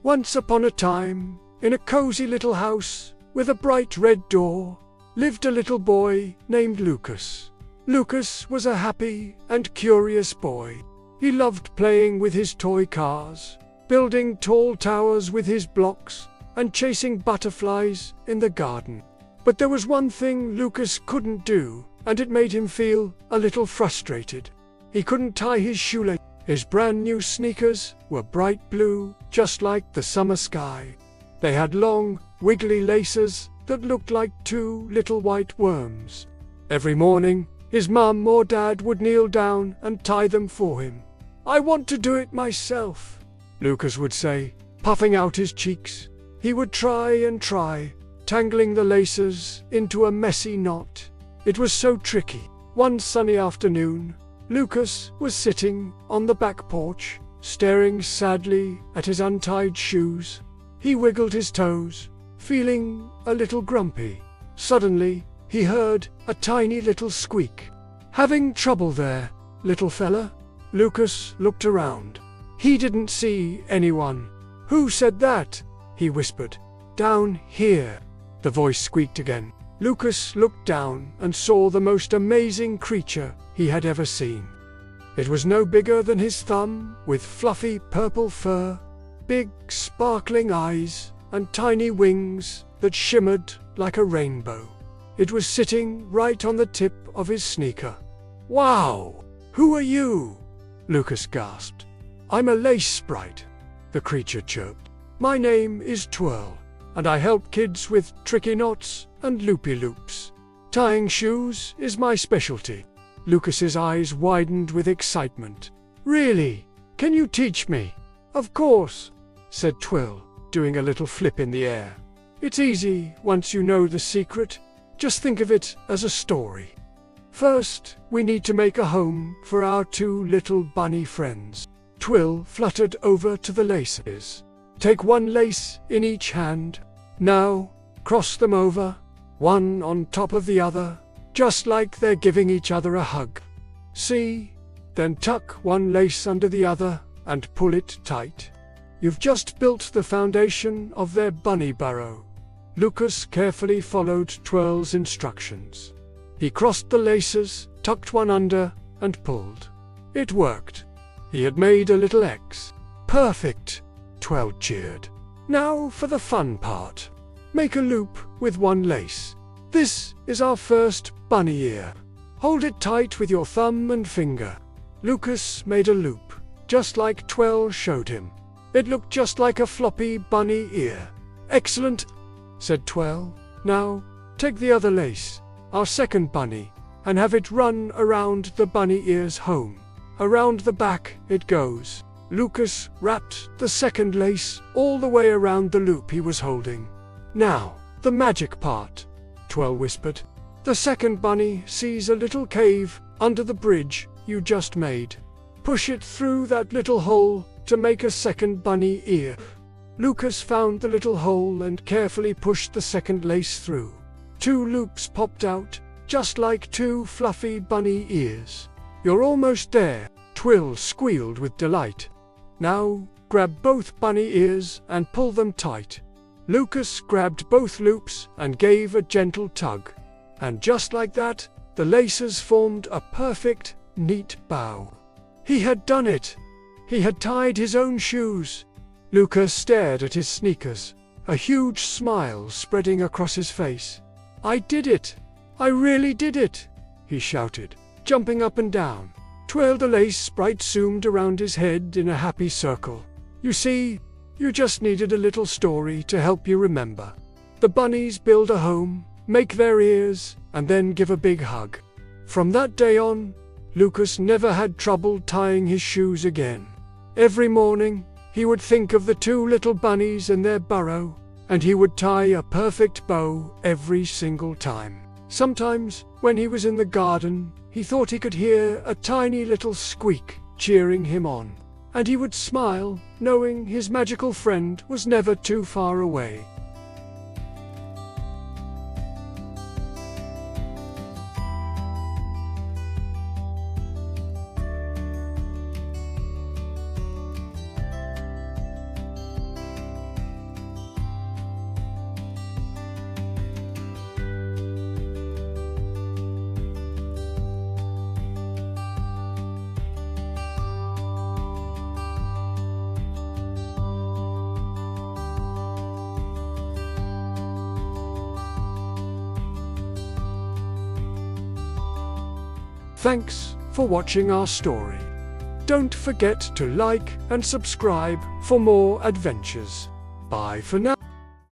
Once upon a time, in a cozy little house with a bright red door, lived a little boy named Lucas. Lucas was a happy and curious boy. He loved playing with his toy cars, building tall towers with his blocks, and chasing butterflies in the garden. But there was one thing Lucas couldn't do, and it made him feel a little frustrated. He couldn't tie his shoelace. His brand new sneakers were bright blue, just like the summer sky. They had long, wiggly laces that looked like two little white worms. Every morning, his mum or dad would kneel down and tie them for him. "I want to do it myself," Lucas would say, puffing out his cheeks. He would try and try, tangling the laces into a messy knot. It was so tricky. One sunny afternoon, Lucas was sitting on the back porch, staring sadly at his untied shoes. He wiggled his toes, feeling a little grumpy. Suddenly, he heard a tiny little squeak. "Having trouble there, little fella?" Lucas looked around. He didn't see anyone. "Who said that?" he whispered. "Down here," the voice squeaked again. Lucas looked down and saw the most amazing creature he had ever seen. It was no bigger than his thumb, with fluffy purple fur, big sparkling eyes, and tiny wings that shimmered like a rainbow. It was sitting right on the tip of his sneaker. "Wow! Who are you?" Lucas gasped. "I'm a lace sprite," the creature chirped. "My name is Twirl, and I help kids with tricky knots and loopy loops. Tying shoes is my specialty." Lucas's eyes widened with excitement. "Really? Can you teach me?" "Of course," said Twirl, doing a little flip in the air. "It's easy once you know the secret. Just think of it as a story. First, we need to make a home for our two little bunny friends." Twirl fluttered over to the laces. "Take one lace in each hand. Now, cross them over, one on top of the other, just like they're giving each other a hug. See? Then tuck one lace under the other and pull it tight. You've just built the foundation of their bunny burrow." Lucas carefully followed Twirl's instructions. He crossed the laces, tucked one under, and pulled. It worked. He had made a little X. "Perfect," Twirl cheered. "Now for the fun part. Make a loop with one lace. This is our first bunny ear. Hold it tight with your thumb and finger." Lucas made a loop, just like Twirl showed him. It looked just like a floppy bunny ear. "Excellent," said Twirl. "Now, take the other lace, our second bunny, and have it run around the bunny ear's home. Around the back it goes." Lucas wrapped the second lace all the way around the loop he was holding. "Now, the magic part," Twirl whispered. "The second bunny sees a little cave under the bridge you just made. Push it through that little hole to make a second bunny ear." Lucas found the little hole and carefully pushed the second lace through. Two loops popped out, just like two fluffy bunny ears. "You're almost there," Twirl squealed with delight. "Now, grab both bunny ears and pull them tight." Lucas grabbed both loops and gave a gentle tug. And just like that, the laces formed a perfect, neat bow. He had done it! He had tied his own shoes! Lucas stared at his sneakers, a huge smile spreading across his face. "I did it! I really did it!" he shouted, jumping up and down. Twirl the lace sprite zoomed around his head in a happy circle. "You see, you just needed a little story to help you remember. The bunnies build a home, make their ears, and then give a big hug." From that day on, Lucas never had trouble tying his shoes again. Every morning, he would think of the two little bunnies in their burrow, and he would tie a perfect bow every single time. Sometimes, when he was in the garden, he thought he could hear a tiny little squeak cheering him on, and he would smile, knowing his magical friend was never too far away. Thanks for watching our story. Don't forget to like and subscribe for more adventures. Bye for now.